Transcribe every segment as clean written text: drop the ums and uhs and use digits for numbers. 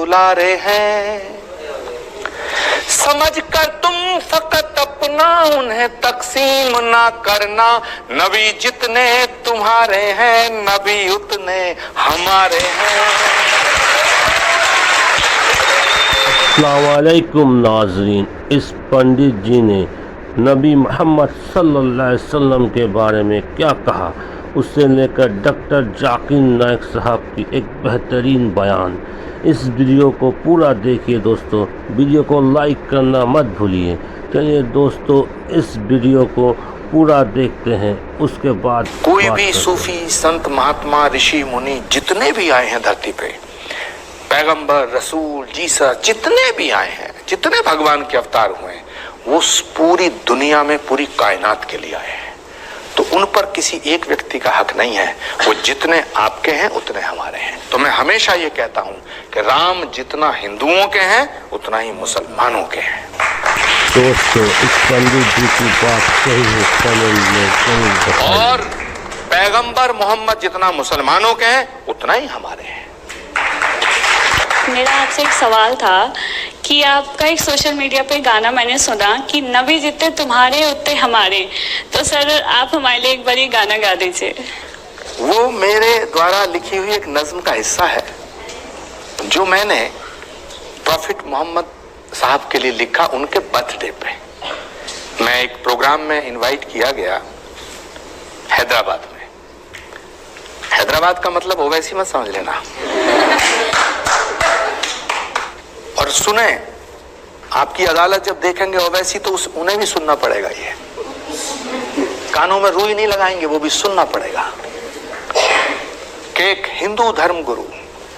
दुलारे हैं। समझ कर तुम फकत अपना उन्हें तकसीम ना करना, नबी जितने तुम्हारे हैं नबी उतने हमारे हैं। अस्सलामुअलैकुम नाज़रीन, इस पंडित जी ने नबी मोहम्मद सल्लल्लाहु अलैहि वसल्लम के बारे में क्या कहा, उससे लेकर डॉक्टर जाकिर नाइक साहब की एक बेहतरीन बयान। इस वीडियो को पूरा देखिए दोस्तों, वीडियो को लाइक करना मत भूलिए। चलिए दोस्तों, इस वीडियो को पूरा देखते हैं, उसके बाद कोई भी सूफी संत महात्मा ऋषि मुनि जितने भी आए हैं धरती पे, पैगंबर रसूल जीसस जितने भी आए हैं, जितने भगवान के अवतार हुए हैं, वो पूरी दुनिया में पूरी कायनात के लिए आए हैं। तो उन पर किसी एक व्यक्ति का हक नहीं है, वो जितने आपके हैं उतने हमारे हैं। तो मैं हमेशा ये कहता हूं कि राम जितना हिंदुओं के हैं उतना ही मुसलमानों के हैं। दोस्तों, इस पंडित जी की बात सही है, और पैगंबर मोहम्मद जितना मुसलमानों के हैं उतना ही हमारे हैं। मेरा आपसे एक सवाल था कि आपका एक सोशल मीडिया पे गाना मैंने सुना कि नबी जितने तुम्हारे उतने हमारे, तो सर आप हमारे लिए एक बार ये गाना गा दीजिए। वो मेरे द्वारा लिखी हुई एक नज्म का हिस्सा है जो मैंने प्रॉफिट मोहम्मद साहब के लिए लिखा उनके बर्थडे पे। मैं एक प्रोग्राम में इनवाइट किया गया हैदराबाद में। हैदराबाद का मतलब ओवैसी मत समझ लेना। और सुने, आपकी अदालत जब देखेंगे ओवैसी तो उन्हें भी सुनना पड़ेगा। ये कानों में रुई नहीं लगाएंगे, वो भी सुनना पड़ेगा कि एक हिंदू धर्म गुरु,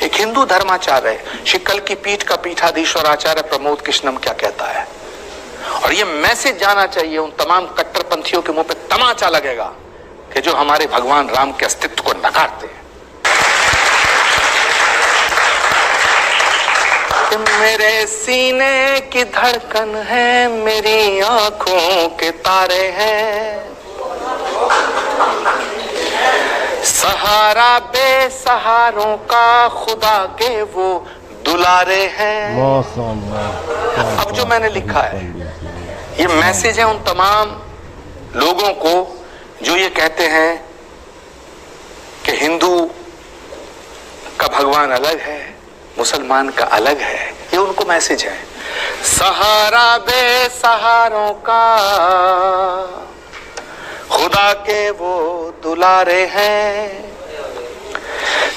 एक हिंदू धर्माचार्य शिकल की पीठ का पीठाधीश्वर आचार्य प्रमोद कृष्णम क्या कहता है। और ये मैसेज जाना चाहिए उन तमाम कट्टरपंथियों के मुंह पे तमाचा लगेगा कि जो हमारे भगवान राम के अस्तित्व को नकारते हैं। मेरे सीने की धड़कन है, मेरी आंखों के तारे हैं, सहारा बेसहारों का खुदा के वो दुलारे हैं। अब जो मैंने लिखा है ये मैसेज है उन तमाम लोगों को जो ये कहते हैं कि हिंदू का भगवान अलग है, मुसलमान का अलग है। ये उनको मैसेज है, सहारा बेसहारों का खुदा के वो दुलारे हैं।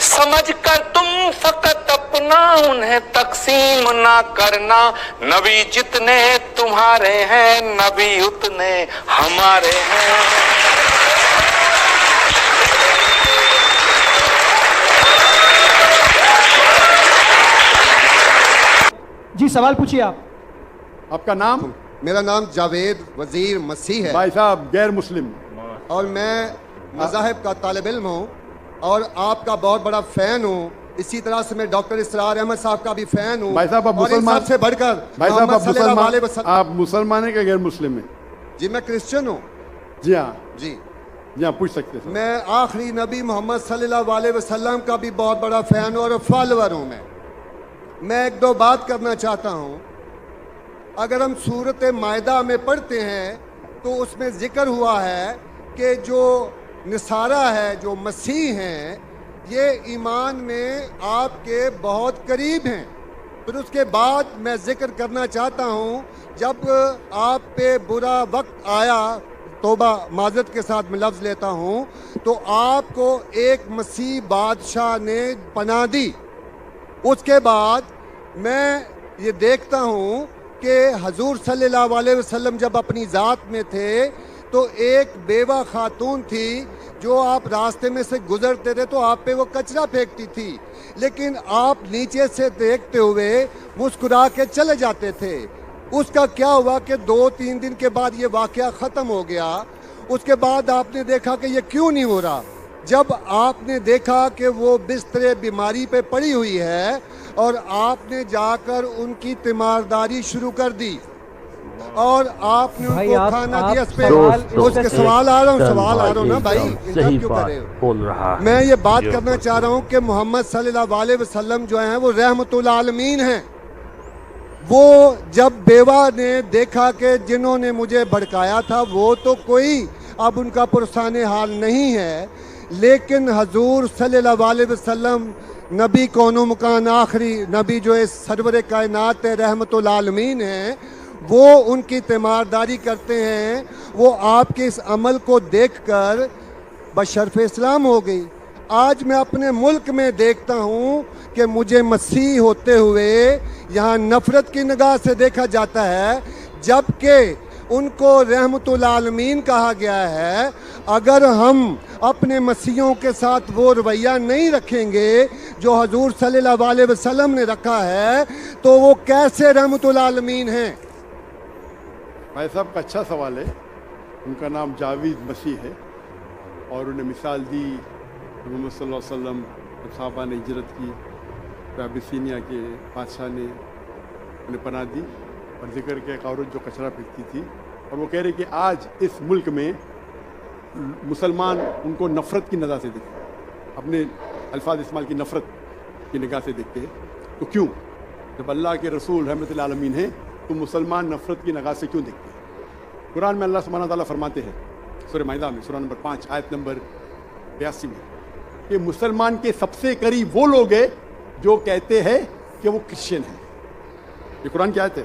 समझ कर तुम फकत अपना उन्हें तकसीम ना करना, नबी जितने तुम्हारे हैं नबी उतने हमारे हैं। जी सवाल पूछिए आप। आपका नाम? मेरा नाम जावेद वजीर मसीह है। भाई साहब गैर मुस्लिम। और मैं मज़ाहिब का तालिब इल्म हूँ और आपका बहुत बड़ा फ़ैन हूँ। इसी तरह से मैं डॉक्टर इसरार अहमद साहब का भी फ़ैन हूँ। भाई साहब आप मुसलमान से बढ़कर भाई साहब आप मुसलमान है क्या गैर मुस्लिम है? जी मैं क्रिश्चियन हूँ। जी हाँ जी हाँ, पूछ सकते हैं। मैं आखिरी नबी मोहम्मद सल्लल्लाहु अलैहि वसल्लम का भी बहुत बड़ा फ़ैन हूँ और फॉलोअर हूँ। मैं एक दो बात करना चाहता हूँ। अगर हम सूरत मायदा में पढ़ते हैं तो उसमें ज़िक्र हुआ है कि जो नसारा है, जो मसीह हैं, ये ईमान में आपके बहुत करीब हैं। फिर उसके बाद मैं ज़िक्र करना चाहता हूँ, जब आप पे बुरा वक्त आया, तौबा माज़रत के साथ मैं लफ्ज़ लेता हूँ, तो आपको एक मसीह बादशाह ने पनाह दी। उसके बाद मैं ये देखता हूँ कि हजूर सल्लल्लाहु अलैहि वसल्लम जब अपनी ज़ात में थे तो एक बेवा खातून थी जो आप रास्ते में से गुजरते थे तो आप पे वो कचरा फेंकती थी, लेकिन आप नीचे से देखते हुए मुस्कुरा के चले जाते थे। उसका क्या हुआ कि 2-3 दिन के बाद ये वाक़या ख़त्म हो गया। उसके बाद आपने देखा कि ये क्यों नहीं हो रहा। जब आपने देखा कि वो बिस्तरे बीमारी पे पड़ी हुई है और आपने जाकर उनकी तीमारदारी शुरू कर दी, اور آپ نے ان بھائی کو آپ کھانا دیا اس پہ دوستو، اس کے سوال آ رہا ہوں نا بھائی صحیح کیوں کر رہے ہو؟ بات بول رہا ہے. میں یہ بات کرنا چاہ رہا ہوں کہ محمد صلی اللہ علیہ وسلم جو ہیں وہ رحمت العالمین ہیں. وہ جب بیوہ نے دیکھا کہ جنہوں نے مجھے بھڑکایا تھا وہ تو کوئی اب ان کا پرسان حال نہیں ہے، لیکن حضور صلی اللہ علیہ وسلم نبی کون و مکان آخری نبی جو ہے سرور کائنات رحمت العالمین ہیں، وہ ان کی تیمارداری کرتے ہیں. وہ آپ کے اس عمل کو دیکھ کر بشرف اسلام ہو گئی. آج میں اپنے ملک میں دیکھتا ہوں کہ مجھے مسیح ہوتے ہوئے یہاں نفرت کی نگاہ سے دیکھا جاتا ہے، جبکہ ان کو رحمت العالمین کہا گیا ہے. اگر ہم اپنے مسیحوں کے ساتھ وہ رویہ نہیں رکھیں گے جو حضور صلی اللہ علیہ وسلم نے رکھا ہے تو وہ کیسے رحمت العالمین ہیں؟ بھائی صاحب کا اچھا سوال ہے. ان کا نام جاوید مسیح ہے اور انہیں مثال دی محمد صلی اللہ علیہ وسلم جب صحابہ نے ہجرت کی تو ابیسینیا کے بادشاہ نے انہیں پناہ دی اور ذکر کیا ایک عورت جو کچرا پھینکتی تھی اور وہ کہہ رہے کہ آج اس ملک میں مسلمان ان کو نفرت کی نظر سے دیکھتے ہیں، اپنے الفاظ استعمال کی نفرت کی نگاہ سے دیکھتے ہیں. تو کیوں جب اللہ کے رسول رحمت العالمین ہیں تو مسلمان نفرت کی نگاہ سے کیوں دیکھتے ہیں؟ قرآن میں اللہ سبحانہ تعالیٰ فرماتے ہیں سورہ مائدہ میں سورہ نمبر 5 آیت نمبر 82 میں کہ مسلمان کے سب سے قریب وہ لوگ ہیں جو کہتے ہیں کہ وہ کرسچن ہیں. یہ قرآن کی آیت ہے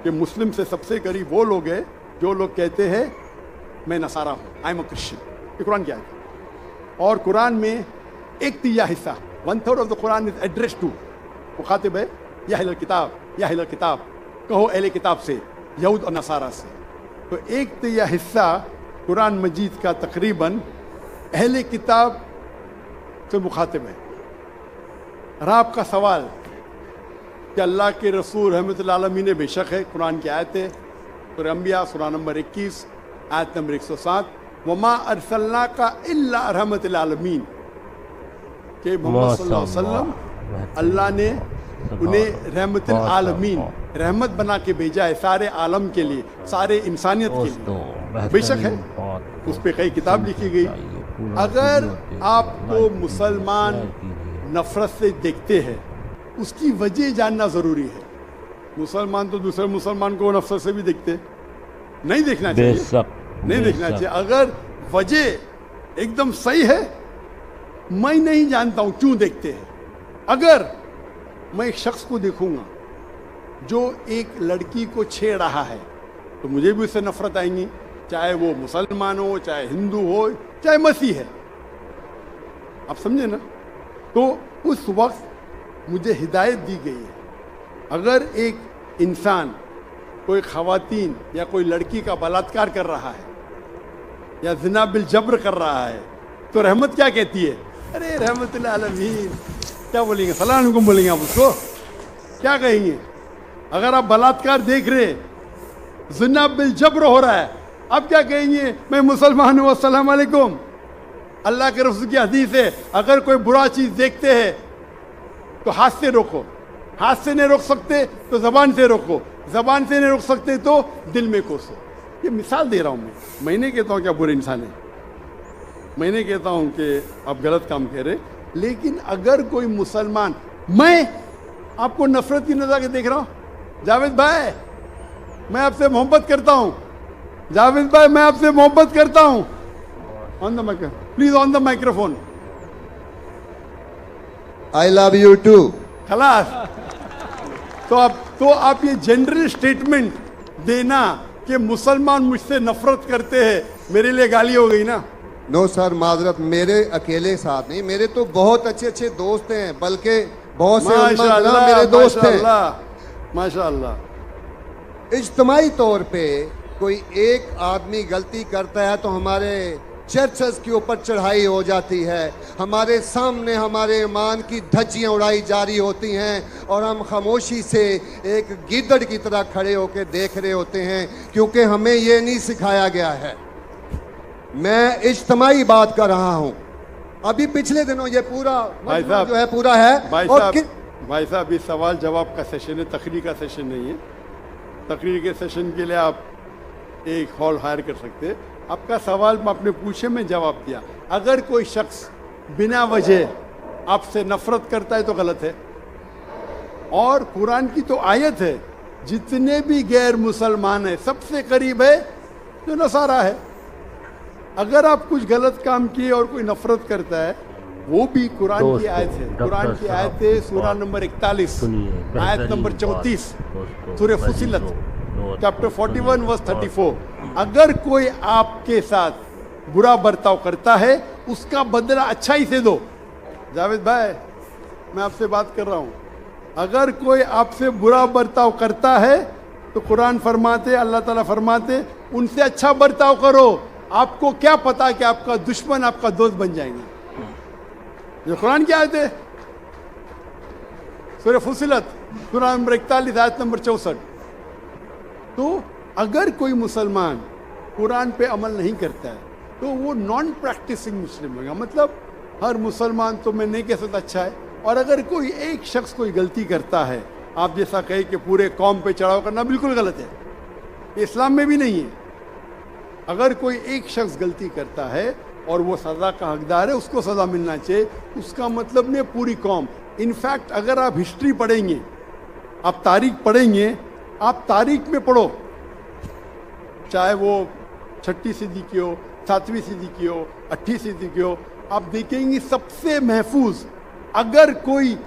کہ مسلم سے سب سے قریب وہ لوگ ہیں جو لوگ کہتے ہیں میں نصارہ ہوں، آئی ایم اے کرسچن. یہ قرآن کی آیت ہے. اور قرآن میں 1/3 حصہ 1/3 of the Quran is address to, مخاطب ہے یا اہل الکتاب، یا اہل الکتاب کہو اہل کتاب سے، یہود اور نصارہ سے. تو 1/3 حصہ قرآن مجید کا تقریباً اہل کتاب سے مخاطب ہے. اور آپ کا سوال کہ اللہ کے رسول رحمت العالمین بے شک ہے، قرآن کی آیت ہے سورہ انبیاء سورہ نمبر 21 آیت نمبر 107 وما ارسلناک الا رحمت العالمین، کہ محمد صلی اللہ علیہ وسلم اللہ نے انہیں رحمت العالمین رحمت بنا کے بھیجا ہے سارے عالم کے لیے، سارے انسانیت کے لیے. بے شک ہے اس پہ کئی کتاب لکھی گئی. اگر آپ کو مسلمان نفرت سے دیکھتے ہیں اس کی وجہ جاننا ضروری ہے. مسلمان تو دوسرے مسلمان کو نفرت سے بھی دیکھتے، نہیں دیکھنا چاہیے، نہیں دیکھنا چاہیے. اگر وجہ ایک دم صحیح ہے، میں نہیں جانتا ہوں کیوں دیکھتے ہیں. اگر میں ایک شخص کو دیکھوں گا جو ایک لڑکی کو چھیڑ رہا ہے تو مجھے بھی اس سے نفرت آئیں گی، چاہے وہ مسلمان ہو، چاہے ہندو ہو، چاہے مسیح ہے. آپ سمجھے نا؟ تو اس وقت مجھے ہدایت دی گئی ہے اگر ایک انسان کوئی خواتین یا کوئی لڑکی کا بلاತ್ಕಾರ کر رہا ہے یا زنا بالجبر کر رہا ہے تو رحمت کیا کہتی ہے؟ ارے رحمت العالمین. کیا بولیں گے؟ السلام علیکم بولیں گے آپ اس کو؟ کیا کہیں گے؟ اگر آپ بلاತ್ಕಾರ دیکھ رہے، زنا بالجبر ہو رہا ہے، اب کیا کہیں گے؟ میں مسلمان ہوں، السلام علیکم. اللہ کے رسول کی حدیث ہے اگر کوئی برا چیز دیکھتے ہیں تو ہاتھ سے روکو، ہاتھ سے نہیں روک سکتے تو زبان سے روکو، زبان سے نہیں روک سکتے تو دل میں کوسو. یہ مثال دے رہا ہوں میں نہیں کہتا ہوں کہ آپ برے انسان ہیں، میں نہیں کہتا ہوں کہ آپ غلط کام کہہ رہے، لیکن اگر کوئی مسلمان، میں آپ کو نفرت کی نظر کے دیکھ رہا ہوں، جاوید بھائی میں آپ سے محبت کرتا ہوں، جاوید بھائی میں آپ سے محبت کرتا ہوں، on the microphone please, on the microphone, I love you too. خلاص. تو آپ یہ جنرل اسٹیٹمنٹ دینا کہ مسلمان مجھ سے نفرت کرتے ہیں میرے لیے گالی ہو گئی نا. نو سر، معذرت، میرے اکیلے ساتھ نہیں، میرے تو بہت اچھے اچھے دوست ہیں، بلکہ بہت سے علماء کرام میرے دوست ہیں. ماشاء اللہ. اجتماعی طور پہ کوئی ایک آدمی غلطی کرتا ہے تو ہمارے چرچز کے اوپر چڑھائی ہو جاتی ہے، ہمارے سامنے ہمارے ایمان کی دھجیاں اڑائی جاری ہوتی ہیں اور ہم خاموشی سے ایک گیدڑ کی طرح کھڑے ہو کے دیکھ رہے ہوتے ہیں، کیونکہ ہمیں یہ نہیں سکھایا گیا ہے. میں اجتماعی بات کر رہا ہوں. ابھی پچھلے دنوں یہ پورا جو ہے پورا ہے. بھائی صاحب یہ سوال جواب کا سیشن ہے، تقریر کا سیشن نہیں ہے. तकरीर के सेशन के लिए आप एक हॉल हायर कर सकते हैं। आपका सवाल आपने पूछे, मैं जवाब दिया। अगर कोई शख्स बिना वजह आपसे नफरत करता है तो गलत है। और कुरान की तो आयत है, जितने भी गैर मुसलमान हैं सबसे करीब है जो नसारा है। अगर आप कुछ गलत काम किए और कोई नफरत करता है, वो भी कुरान की आयत है। कुरान की आयत है सूरा नंबर 41 आयत नंबर 34 सूरह फुसिलत चैप्टर 41 वर्स 34। अगर कोई आपके साथ बुरा बर्ताव करता है उसका बदला अच्छाई से दो। जावेद भाई, मैं आपसे बात कर रहा हूँ। अगर कोई आपसे बुरा बर्ताव करता है तो कुरान फरमाते, अल्लाह ताला फरमाते, उनसे अच्छा बर्ताव करो। आपको क्या पता कि आपका दुश्मन आपका दोस्त बन जाएगा। जो कुरान की आयत है सूरह फुसिलत सूरा नंबर 41 आयत नंबर 64। तो अगर कोई मुसलमान कुरान पे अमल नहीं करता है तो वो नॉन प्रैक्टिसिंग मुस्लिम होगा। मतलब हर मुसलमान तो मैं नहीं कह सकता अच्छा है। और अगर कोई एक शख्स कोई गलती करता है, आप जैसा कहे कि पूरे कौम पे चढ़ाव करना बिल्कुल गलत है, इस्लाम में भी नहीं है। अगर कोई एक शख्स गलती करता है और वो सज़ा का हकदार है, उसको सज़ा मिलना चाहिए। उसका मतलब नहीं पूरी कौम। इनफैक्ट अगर आप हिस्ट्री पढ़ेंगे, आप तारीख पढ़ेंगे, आप तारीख में पढ़ो, चाहे वो 6वीं सदी की हो, 7वीं सदी की हो, 8वीं सदी की हो, आप देखेंगे सबसे महफूज अगर कोई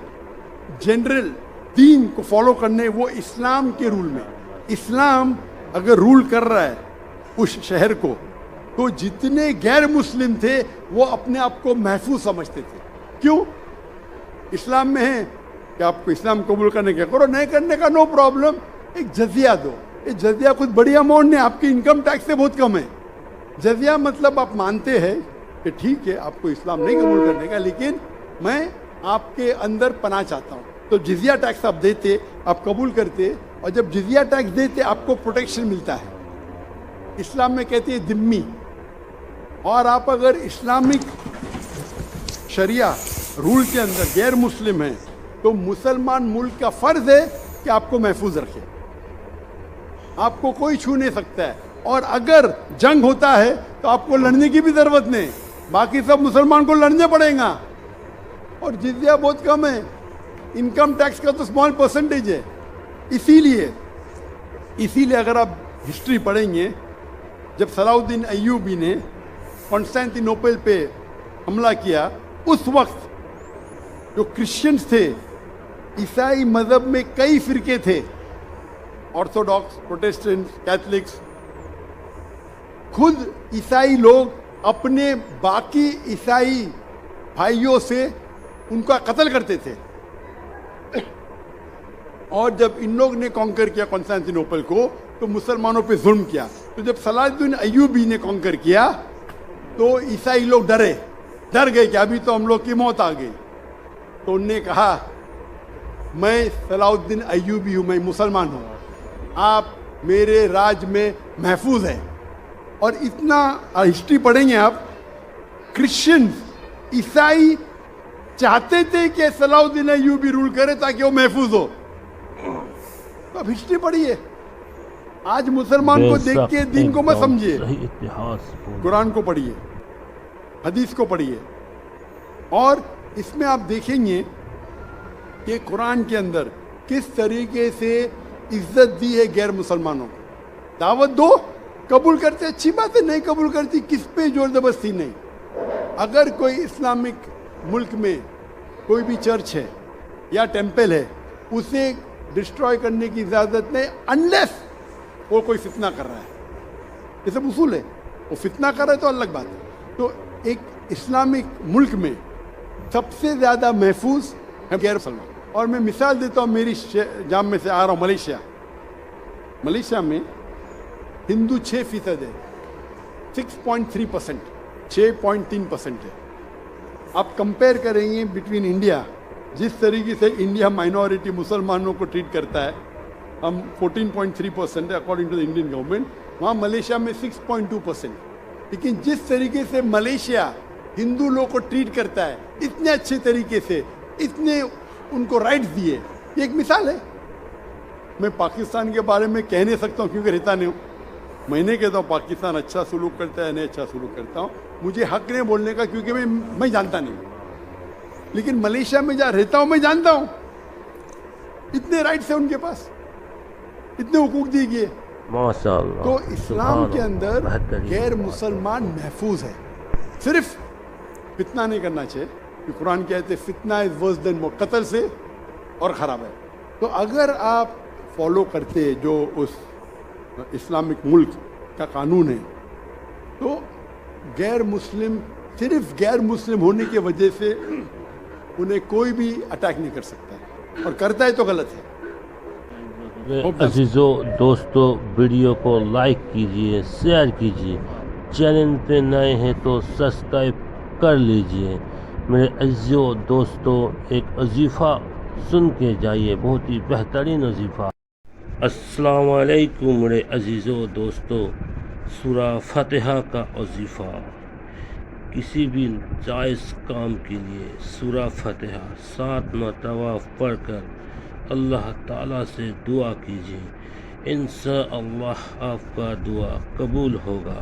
जनरल दीन को फॉलो करने, वो इस्लाम के रूल में। इस्लाम अगर रूल कर रहा है उस शहर को, तो जितने गैर मुस्लिम थे वो अपने आप को महफूज समझते थे। क्यों? इस्लाम में है कि आपको इस्लाम कबूल करने का करो, नहीं करने का नो प्रॉब्लम, एक जजिया दो। ये जजिया कुछ बड़ी अमाउंट नहीं, आपकी इनकम टैक्स से बहुत कम है। जजिया मतलब आप मानते हैं कि ठीक है आपको इस्लाम नहीं कबूल करने का, लेकिन मैं आपके अंदर पनाह चाहता हूँ। तो जिजिया टैक्स आप देते, आप कबूल करते, और जब जिजिया टैक्स देते आपको प्रोटेक्शन मिलता है। इस्लाम में कहते हैं दिम्मी। और आप अगर इस्लामिक शरिया रूल के अंदर गैर मुस्लिम हैं तो मुसलमान मुल्क का फर्ज है कि आपको महफूज रखे, आपको कोई छू नहीं सकता है। और अगर जंग होता है तो आपको लड़ने की भी जरूरत नहीं, बाकी सब मुसलमान को लड़ने पड़ेगा। और जिजिया बहुत कम है, इनकम टैक्स का तो स्मॉल परसेंटेज है। इसीलिए अगर आप हिस्ट्री पढ़ेंगे, जब सलाउद्दीन अय्यूबी ने कॉन्स्टेंटिनोपल पे हमला किया, उस वक्त जो क्रिश्चियंस थे, ईसाई मजहब में कई फिरके थे, ऑर्थोडॉक्स, प्रोटेस्टेंट, कैथलिक्स, खुद ईसाई लोग अपने बाकी ईसाई भाइयों से उनका कत्ल करते थे। और जब इन लोग ने कॉन्कर किया कॉन्स्टेंटिनोपल को, तो मुसलमानों पे जुल्म किया। तो जब सलाहुद्दीन अय्यूबी ने कॉन्कर किया तो ईसाई लोग डर गए कि अभी तो हम लोग की मौत आ गई। तो उनने कहा, मैं सलाहुद्दीन अय्यूबी हूँ, मैं मुसलमान हूँ, आप मेरे राज में महफूज है। और इतना हिस्ट्री पढ़ेंगे आप, क्रिश्चियन ईसाई चाहते थे कि सलाहुद्दीन अय्यूबी रूल करे ताकि वो महफूज हो। तो अब हिस्ट्री पढ़िए, आज मुसलमान को देख के दीन को मत समझिए, कुरान को पढ़िए, हदीस को पढ़िए। और इसमें आप देखेंगे कि कुरान के अंदर किस तरीके से इज्जत दी है गैर मुसलमानों को। दावत दो, कबूल करते अच्छी बात है, नहीं कबूल करती किस पे जोर जबरदस्ती नहीं। अगर कोई इस्लामिक मुल्क में कोई भी चर्च है या टेम्पल है, उसे डिस्ट्रॉय करने की इजाज़त नहीं, अनलेस वो कोई फितना कर रहा है। ये सब उसूल है। वो फितना कर रहा है तो अलग बात है। तो एक इस्लामिक मुल्क में सबसे ज़्यादा महफूज है गैर मुसलमान। और मैं मिसाल देता हूँ, मेरी जाम में से आ रहा हूँ मलेशिया में हिंदू 6% है, 6.3%, 6.3% है। आप कंपेयर करेंगे बिटवीन इंडिया, जिस तरीके से इंडिया माइनॉरिटी मुसलमानों को ट्रीट करता है, हम 14.3% है according to the Indian government, वहाँ मलेशिया में 6.2%। लेकिन जिस तरीके से मलेशिया हिंदू लोगों को ट्रीट करता है, इतने अच्छे तरीके से, इतने उनको राइट्स दिए, ये एक मिसाल है। मैं पाकिस्तान के बारे में कह नहीं सकता हूँ क्योंकि रहता नहीं हूँ। मैं नहीं कहता हूँ पाकिस्तान अच्छा सलूक करता है, नहीं अच्छा सलूक करता हूँ, मुझे हक नहीं बोलने का क्योंकि मैं जानता नहीं हूँ। लेकिन मलेशिया में जहाँ रहता हूँ मैं जानता हूँ, इतने राइट्स हैं उनके पास, इतने हुकूक दिए गए। माशाअल्लाह। तो इस्लाम के सुभान अंदर अल्लाह, बेहतरीन गैर बात। मुसलमान महफूज है। सिर्फ फितना नहीं करना चाहिए कि कुरान कहते फितना इज वर्स देन कत्ल से और ख़राब है। तो अगर आप फॉलो करते जो उस इस्लामिक मुल्क का कानून है तो गैर मुस्लिम, सिर्फ गैर मुस्लिम होने की वजह से उन्हें कोई भी अटैक नहीं कर सकता है, और करता है तो गलत है। अजीज़ों दोस्तों, वीडियो को लाइक कीजिए, शेयर कीजिए, चैनल पे नए हैं तो सब्सक्राइब कर लीजिए। मेरे अजीज़ों दोस्तों, एक वजीफ़ा सुन के जाइए, बहुत ही बेहतरीन वजीफ़ा। अस्सलाम वालेकुम मेरे अजीज़ों दोस्तों, सूरा फातिहा का वजीफ़ा। किसी भी जायज़ काम के लिए सूरा फातिहा 7 मरतबा पढ़कर अल्लाह ताला से दुआ कीजिए, इंशाअल्लाह आपका दुआ कबूल होगा।